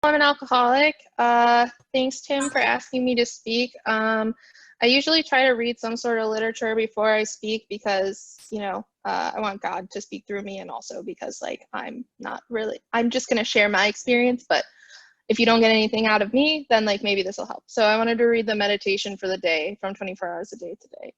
I'm an alcoholic. Thanks, Tim, for asking me to speak. I usually try to read some sort of literature before I speak because, I want God to speak through me, and also because, I'm just going to share my experience, but if you don't get anything out of me, then, maybe this will help. So I wanted to read the meditation for the day from 24 Hours a Day today.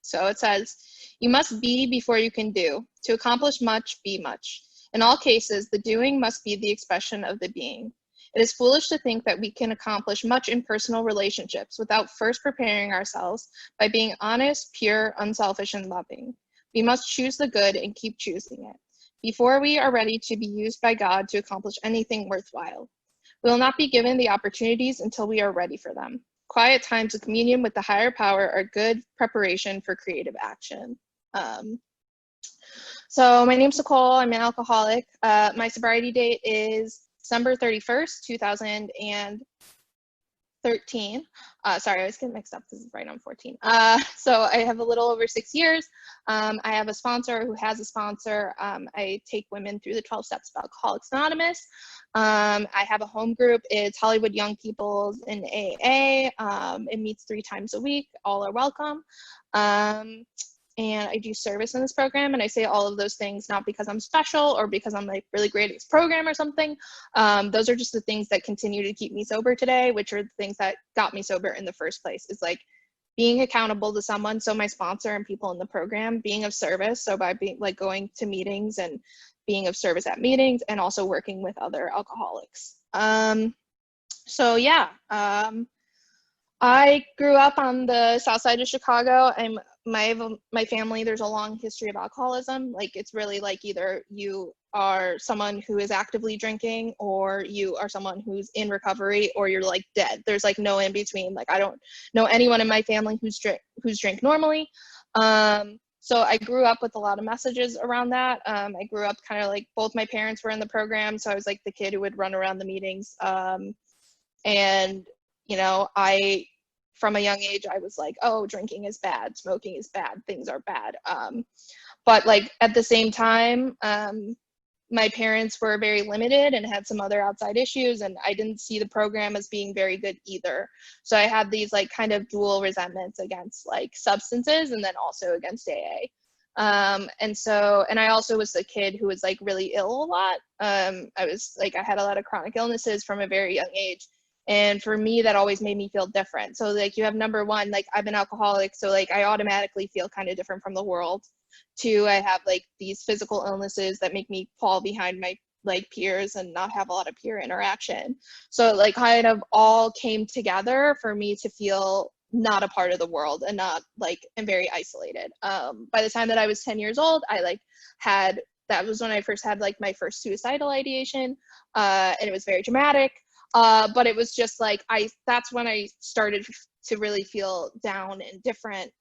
So it says, "You must be before you can do. To accomplish much, be much. In all cases, the doing must be the expression of the being. It is foolish to think that we can accomplish much in personal relationships without first preparing ourselves by being honest, pure, unselfish, and loving. We must choose the good and keep choosing it before we are ready to be used by God to accomplish anything worthwhile. We will not be given the opportunities until we are ready for them. Quiet times of communion with the higher power are good preparation for creative action." So my name's Nicole. I'm an alcoholic. My sobriety date is December 31st, 2013. Sorry, I always get mixed up because it's right on 14. So I have a little over 6 years. I have a sponsor who has a sponsor. I take women through the 12 steps of Alcoholics Anonymous. I have a home group. It's Hollywood Young People's in AA. It meets 3 times a week. All are welcome. And I do service in this program, and I say all of those things not because I'm special or because I'm really great at this program or something. Those are just the things that continue to keep me sober today, which are the things that got me sober in the first place. Is being accountable to someone, so my sponsor and people in the program, being of service, so by being going to meetings and being of service at meetings, and also working with other alcoholics. So yeah, I grew up on the south side of Chicago. My family, there's a long history of alcoholism. It's really either you are someone who is actively drinking, or you are someone who's in recovery, or you're dead. There's no in between. I don't know anyone in my family who's drink normally. So I grew up with a lot of messages around that. I grew up kind of both my parents were in the program, so I was the kid who would run around the meetings. And from a young age, I was oh, drinking is bad, smoking is bad, things are bad. But at the same time, my parents were very limited and had some other outside issues, and I didn't see the program as being very good either. So I had these kind of dual resentments against substances, and then also against AA. And I also was a kid who was really ill a lot. I had a lot of chronic illnesses from a very young age. And for me, that always made me feel different. So you have number one, I'm an alcoholic, so I automatically feel kind of different from the world. 2, I have these physical illnesses that make me fall behind my peers and not have a lot of peer interaction. So kind of all came together for me to feel not a part of the world and not and very isolated. By the time that I was 10 years old, that was when I first had my first suicidal ideation, and it was very dramatic. But it was just that's when I started to really feel down and different.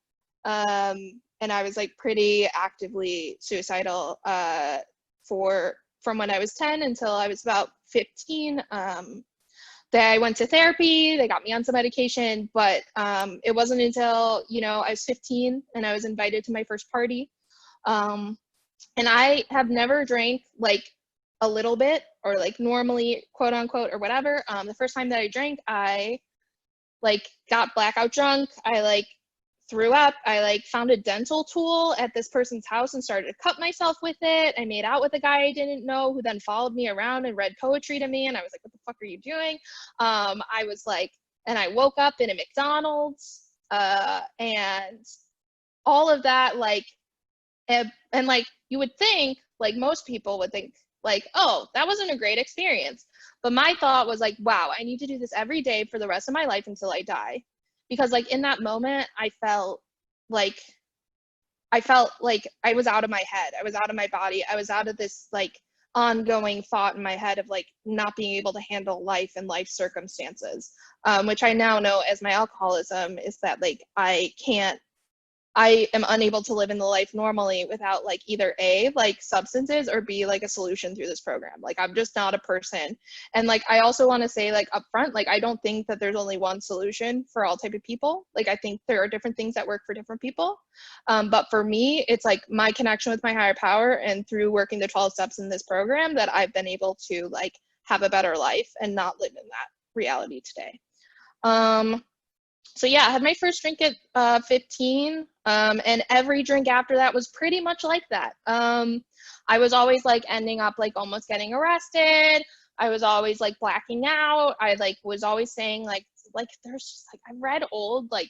And I was pretty actively suicidal from when I was 10 until I was about 15. I went to therapy, they got me on some medication, but it wasn't until, I was 15 and I was invited to my first party. And I have never drank a little bit or normally, quote unquote, or whatever. The first time that I drank, I got blackout drunk. I threw up. I found a dental tool at this person's house and started to cut myself with it. I made out with a guy I didn't know, who then followed me around and read poetry to me, and I was what the fuck are you doing? And I woke up in a McDonald's, and all of that, and you would think, most people would think, oh, that wasn't a great experience. But my thought was wow, I need to do this every day for the rest of my life until I die. Because in that moment, I felt like I was out of my head. I was out of my body. I was out of this ongoing thought in my head of not being able to handle life and life circumstances, which I now know as my alcoholism is that I am unable to live in the life normally without either A, substances, or B, a solution through this program. I'm just not a person. And I also want to say up front, I don't think that there's only one solution for all type of people. I think there are different things that work for different people. But for me, it's my connection with my higher power, and through working the 12 steps in this program, that I've been able to have a better life and not live in that reality today. So yeah, I had my first drink at 15, and every drink after that was pretty much like that. I was always like ending up like almost getting arrested. I was always like blacking out. I like was always saying like there's just like I read old like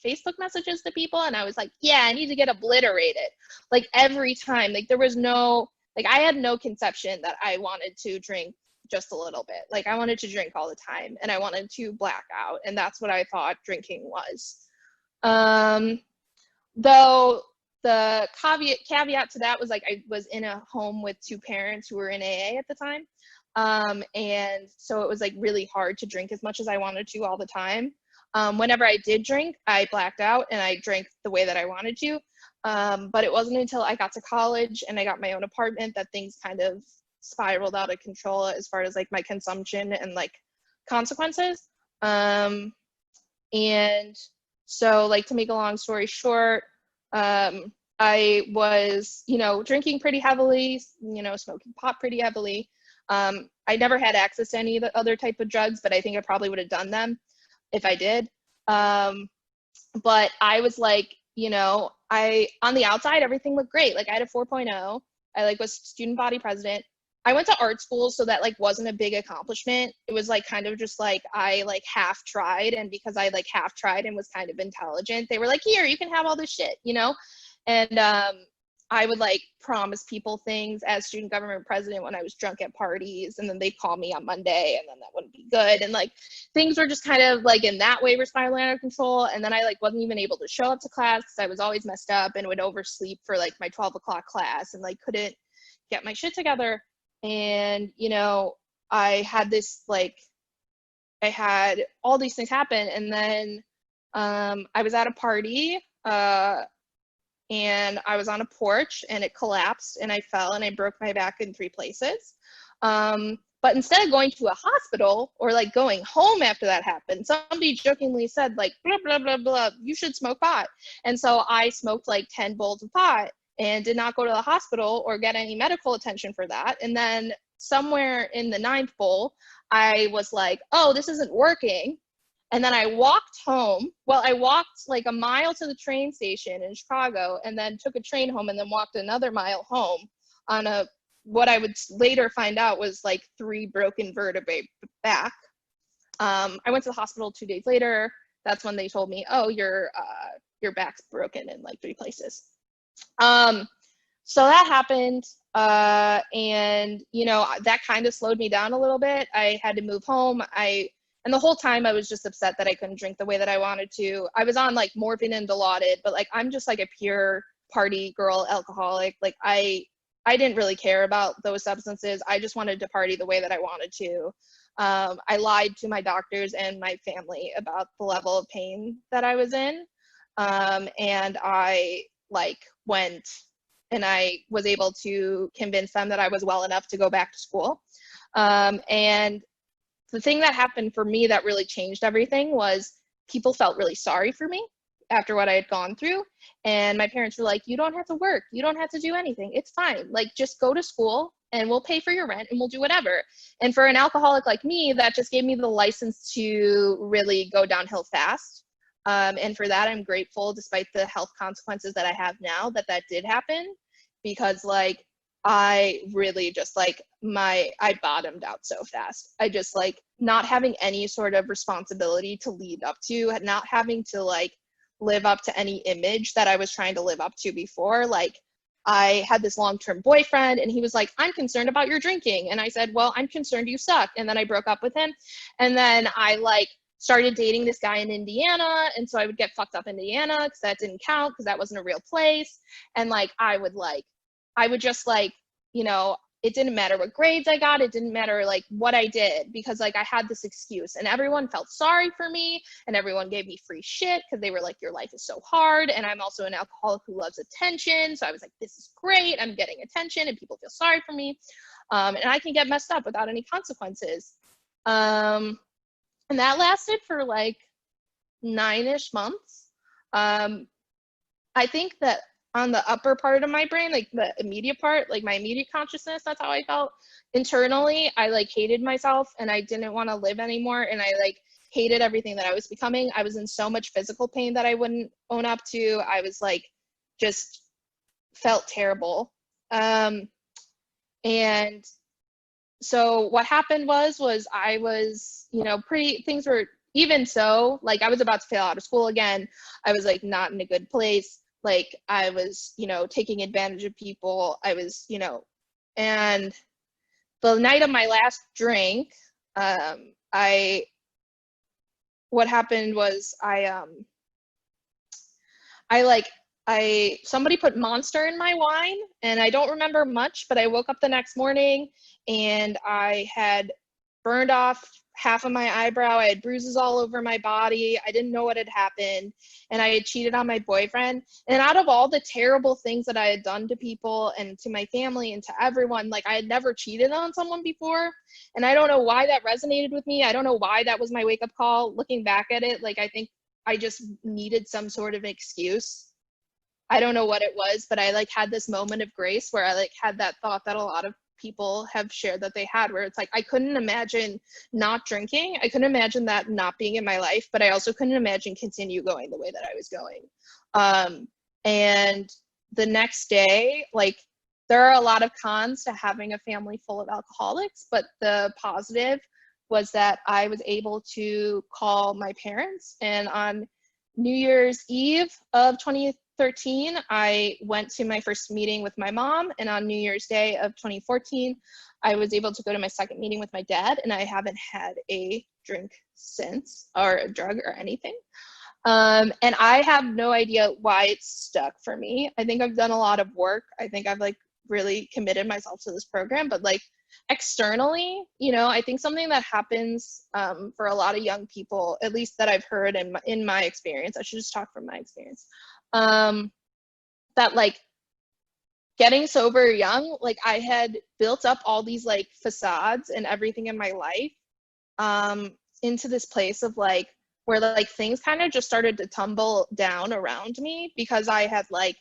Facebook messages to people, and I was like, yeah, I need to get obliterated. Like every time, like there was no like I had no conception that I wanted to drink just a little bit. Like I wanted to drink all the time, and I wanted to black out, and that's what I thought drinking was. Though the caveat to that was like I was in a home with two parents who were in AA at the time. And so it was like really hard to drink as much as I wanted to all the time. Whenever I did drink, I blacked out and I drank the way that I wanted to. But it wasn't until I got to college and I got my own apartment that things kind of spiraled out of control as far as like my consumption and like consequences. And so like to make a long story short, I was, drinking pretty heavily, smoking pot pretty heavily. I never had access to any of the other type of drugs, but I think I probably would have done them if I did. But I was like, on the outside, everything looked great. Like I had a 4.0. I like was student body president. I went to art school, so that like wasn't a big accomplishment. It was like kind of just like I like half tried, and because I like half tried and was kind of intelligent, they were like, here, you can have all this shit, And I would like promise people things as student government president when I was drunk at parties, and then they'd call me on Monday, and then that wouldn't be good. And like things were just kind of like in that way were spiraling out of control. And then I like wasn't even able to show up to class because I was always messed up and would oversleep for like my 12 o'clock class and like couldn't get my shit together. And I had this like I had all these things happen, and then I was at a party and I was on a porch and it collapsed and I fell and I broke my back in 3 places. But instead of going to a hospital or like going home after that happened, somebody jokingly said like, blah, blah, blah, blah, you should smoke pot. And so I smoked like 10 bowls of pot and did not go to the hospital or get any medical attention for that. And then somewhere in the 9th bowl, I was like, oh, this isn't working. And then I walked home. Well, I walked like a mile to the train station in Chicago and then took a train home and then walked another mile home on what I would later find out was like 3 broken vertebrae back. I went to the hospital 2 days later. That's when they told me, oh, your back's broken in like 3 places. So that happened. And that kind of slowed me down a little bit. I had to move home. And the whole time I was just upset that I couldn't drink the way that I wanted to. I was on like morphine and Dilaudid, but like I'm just like a pure party girl alcoholic. Like I didn't really care about those substances. I just wanted to party the way that I wanted to. I lied to my doctors and my family about the level of pain that I was in. And I like went and I was able to convince them that I was well enough to go back to school. And the thing that happened for me that really changed everything was people felt really sorry for me after what I had gone through. And my parents were like, you don't have to work. You don't have to do anything. It's fine. Like, just go to school and we'll pay for your rent and we'll do whatever. And for an alcoholic like me, that just gave me the license to really go downhill fast. And for that, I'm grateful, despite the health consequences that I have now, that did happen, because like, I really just like I bottomed out so fast. I just like not having any sort of responsibility to lead up to, not having to like live up to any image that I was trying to live up to before. Like I had this long-term boyfriend and he was like, I'm concerned about your drinking. And I said, well, I'm concerned you suck. And then I broke up with him. And then I like started dating this guy in Indiana. And so I would get fucked up in Indiana because that didn't count because that wasn't a real place. And like, I would just like, it didn't matter what grades I got. It didn't matter like what I did, because like I had this excuse and everyone felt sorry for me and everyone gave me free shit because they were like, your life is so hard. And I'm also an alcoholic who loves attention. So I was like, this is great. I'm getting attention and people feel sorry for me. And I can get messed up without any consequences. And that lasted for like 9-ish months. I think that on the upper part of my brain, like the immediate part, like my immediate consciousness. That's how I felt. Internally, I like hated myself and I didn't want to live anymore. And I like hated everything that I was becoming. I was in so much physical pain that I wouldn't own up to. I was like, just felt terrible. And so what happened was I was, you know, things were, even so, like I was about to fail out of school again. I was like not in a good place. Like I was, you know, taking advantage of people. I was, you know, and the night of my last drink, I what happened was somebody put Monster in my wine, and I don't remember much, but I woke up the next morning and I had burned off half of my eyebrow. I had bruises all over my body. I didn't know what had happened, and I had cheated on my boyfriend. And out of all the terrible things that I had done to people and to my family and to everyone, like I had never cheated on someone before. And I don't know why that resonated with me. I don't know why that was my wake-up call. Looking back at it, like I think I just needed some sort of excuse. I don't know what it was, but I like had this moment of grace where I like had that thought that a lot of people have shared that they had, where it's like I couldn't imagine not drinking. I couldn't imagine that not being in my life, but I also couldn't imagine continue going the way that I was going. And the next day, like there are a lot of cons to having a family full of alcoholics, but the positive was that I was able to call my parents, and on New Year's Eve of 2013, I went to my first meeting with my mom, and on New Year's Day of 2014, I was able to go to my second meeting with my dad, and I haven't had a drink since, or a drug or anything. And I have no idea why it's stuck for me. I think I've done a lot of work. I think I've like really committed myself to this program, but like externally, you know, I think something that happens for a lot of young people, at least that I've heard in my experience, I should just talk from my experience, that like getting sober young, like I had built up all these like facades and everything in my life into this place of like, where like things kind of just started to tumble down around me because I had like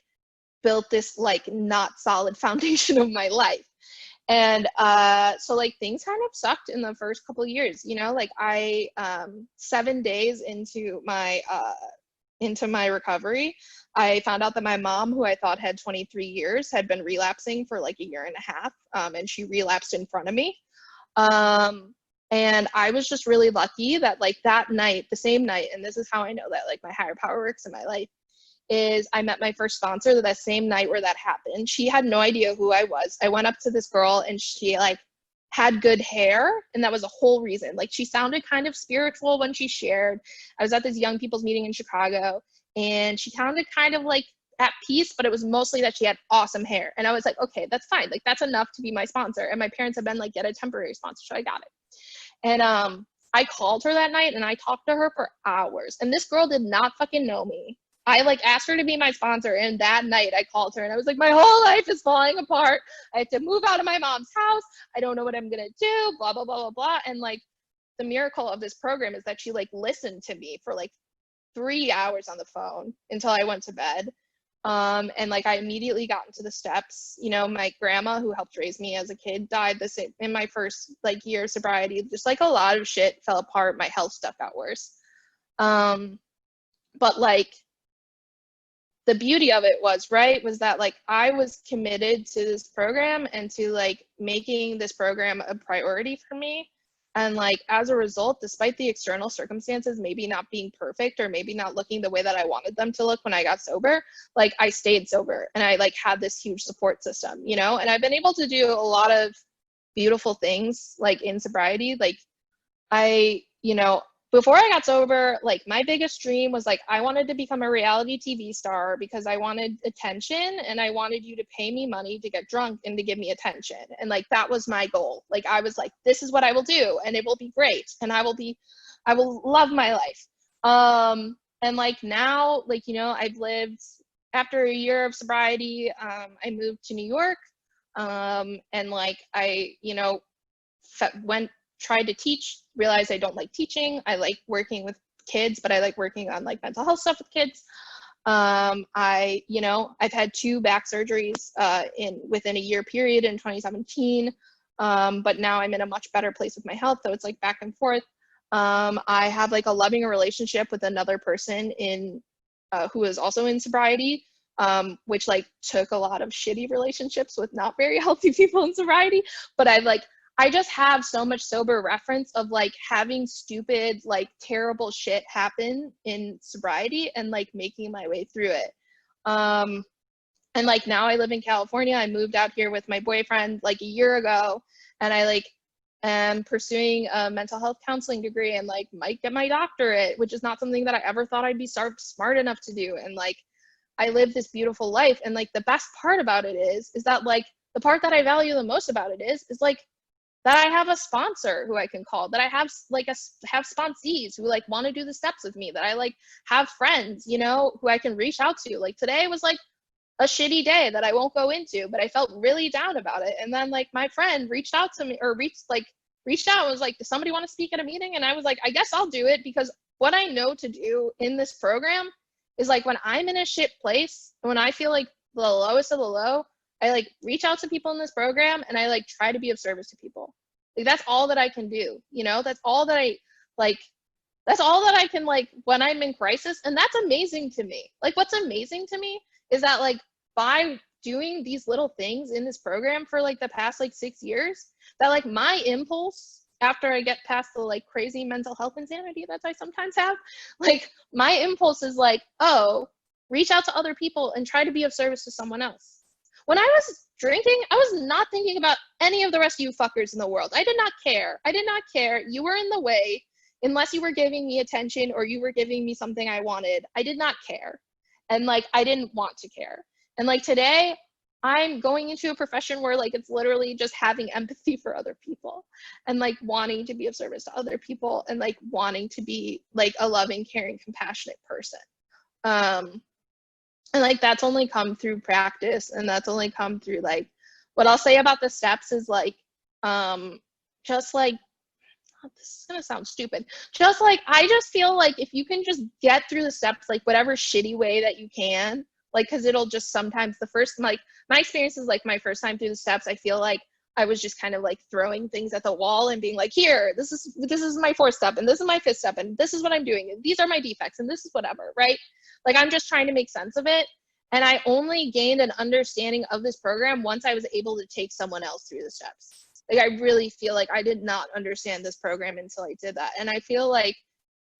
built this like not solid foundation of my life. And so like things kind of sucked in the first couple of years, you know, like I 7 days into my recovery, I found out that my mom, who I thought had 23 years, had been relapsing for like a year and a half, and she relapsed in front of me. And I was just really lucky that like that night, the same night, and this is how I know that like my higher power works in my life, is I met my first sponsor that same night where that happened. She had no idea who I was. I went up to this girl and she like had good hair, and that was a whole reason. Like she sounded kind of spiritual when she shared. I was at this young people's meeting in Chicago, and she sounded kind of like at peace, but it was mostly that she had awesome hair. And I was like, okay, that's fine. Like that's enough to be my sponsor. And my parents have been like, get a temporary sponsor, so I got it. And I called her that night and I talked to her for hours. And this girl did not fucking know me. I like asked her to be my sponsor, and that night I called her and I was like, my whole life is falling apart. I have to move out of my mom's house. I don't know what I'm gonna do, blah, blah, blah, blah, blah. And like the miracle of this program is that she like listened to me for like 3 hours on the phone until I went to bed. And like I immediately got into the steps. You know, my grandma, who helped raise me as a kid, died the same in my first like year of sobriety. Just like a lot of shit fell apart. My health stuff got worse. But like the beauty of it was that like I was committed to this program and to like making this program a priority for me. And like as a result, despite the external circumstances maybe not being perfect or maybe not looking the way that I wanted them to look when I got sober, like I stayed sober and I like had this huge support system, you know. And I've been able to do a lot of beautiful things like in sobriety. Like I, you know, before I got sober, like my biggest dream was like I wanted to become a reality TV star because I wanted attention, and I wanted you to pay me money to get drunk and to give me attention. And like that was my goal. Like I was like, this is what I will do, and it will be great, and I will love my life. And like now, like, you know, I've lived, after a year of sobriety, I moved to New York, and like I, you know, tried to teach, realized I don't like teaching. I like working with kids, but I like working on like mental health stuff with kids. I've had 2 back surgeries within a year period in 2017. But now I'm in a much better place with my health, so it's like back and forth. I have like a loving relationship with another person who is also in sobriety, which like took a lot of shitty relationships with not very healthy people in sobriety. But I just have so much sober reference of like having stupid, like terrible shit happen in sobriety and like making my way through it. And like now I live in California. I moved out here with my boyfriend like a year ago, and I like am pursuing a mental health counseling degree and like might get my doctorate, which is not something that I ever thought I'd be smart enough to do. And like I live this beautiful life. And like the best part about it is that like the part that I value the most about it is like that I have a sponsor who I can call, that I have like have sponsees who like want to do the steps with me, that I like have friends, you know, who I can reach out to. Like today was like a shitty day that I won't go into, but I felt really down about it. And then like my friend reached out to me, or reached out and was like, does somebody want to speak at a meeting? And I was like, I guess I'll do it, because what I know to do in this program is like when I'm in a shit place, when I feel like the lowest of the low, I like reach out to people in this program and I like try to be of service to people. Like that's all that I can do, you know, that's all that I can like when I'm in crisis. And that's amazing to me. Like what's amazing to me is that like by doing these little things in this program for like the past like 6 years, that like my impulse after I get past the like crazy mental health insanity that I sometimes have, like my impulse is like, oh, reach out to other people and try to be of service to someone else. When I was drinking, I was not thinking about any of the rest of you fuckers in the world. I did not care. I did not care. You were in the way. Unless you were giving me attention or you were giving me something I wanted, I did not care. And like, I didn't want to care. And like today, I'm going into a profession where like it's literally just having empathy for other people and like wanting to be of service to other people and like wanting to be like a loving, caring, compassionate person. And like that's only come through practice, and that's only come through like what I'll say about the steps is like just like, this is gonna sound stupid, just like I just feel like if you can just get through the steps like whatever shitty way that you can, like because it'll just sometimes the first, like my experience is like my first time through the steps, I feel like I was just kind of like throwing things at the wall and being like, here, this is my 4th step, and this is my 5th step, and this is what I'm doing, and these are my defects, and this is whatever, right? Like I'm just trying to make sense of it. And I only gained an understanding of this program once I was able to take someone else through the steps. Like I really feel like I did not understand this program until I did that. And I feel like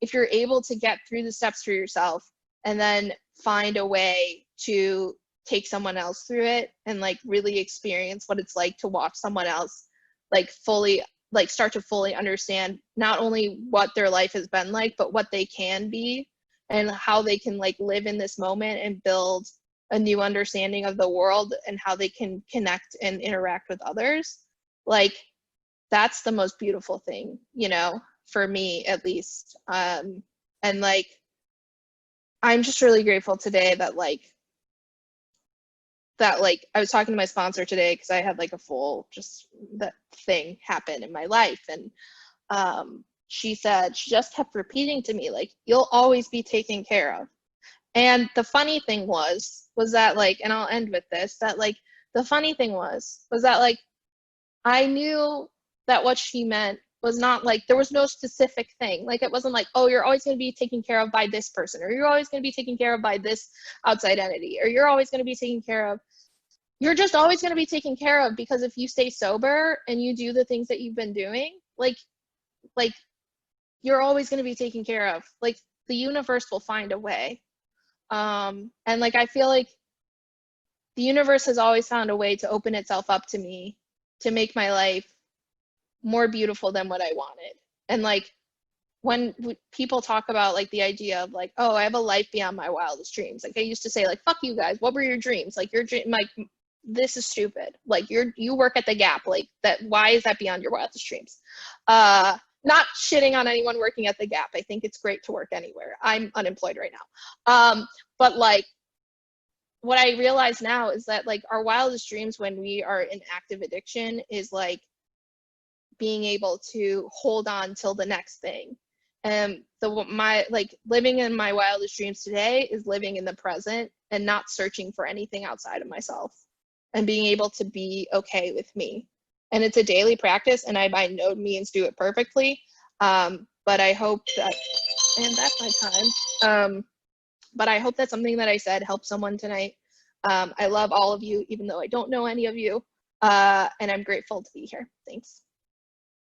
if you're able to get through the steps for yourself and then find a way to take someone else through it and like really experience what it's like to watch someone else like fully like start to fully understand not only what their life has been like, but what they can be and how they can like live in this moment and build a new understanding of the world and how they can connect and interact with others. Like that's the most beautiful thing, you know, for me at least. And like I'm just really grateful today that I was talking to my sponsor today because I had like a full just that thing happen in my life, and she said, she just kept repeating to me like, you'll always be taken care of. And the funny thing was that like, and I'll end with this, that like the funny thing was that like I knew that what she meant was not like, there was no specific thing. Like it wasn't like, oh, you're always going to be taken care of by this person, or you're always going to be taken care of by this outside entity, or you're always going to be taken care of. You're just always going to be taken care of, because if you stay sober and you do the things that you've been doing, like you're always going to be taken care of. Like the universe will find a way. And like I feel like the universe has always found a way to open itself up to me to make my life more beautiful than what I wanted. And like when people talk about like the idea of like, oh, I have a life beyond my wildest dreams, like I used to say like, fuck you guys, what were your dreams? Like your dream, like this is stupid, like you work at the Gap, like that, why is that beyond your wildest dreams? Not shitting on anyone working at the Gap, I think it's great to work anywhere. I'm unemployed right now. But like what I realize now is that like our wildest dreams when we are in active addiction is like being able to hold on till the next thing, And my like living in my wildest dreams today is living in the present and not searching for anything outside of myself and being able to be okay with me. And it's a daily practice, and I by no means do it perfectly. But I hope that, and that's my time. But I hope that something that I said helped someone tonight. I love all of you, even though I don't know any of you. And I'm grateful to be here. Thanks.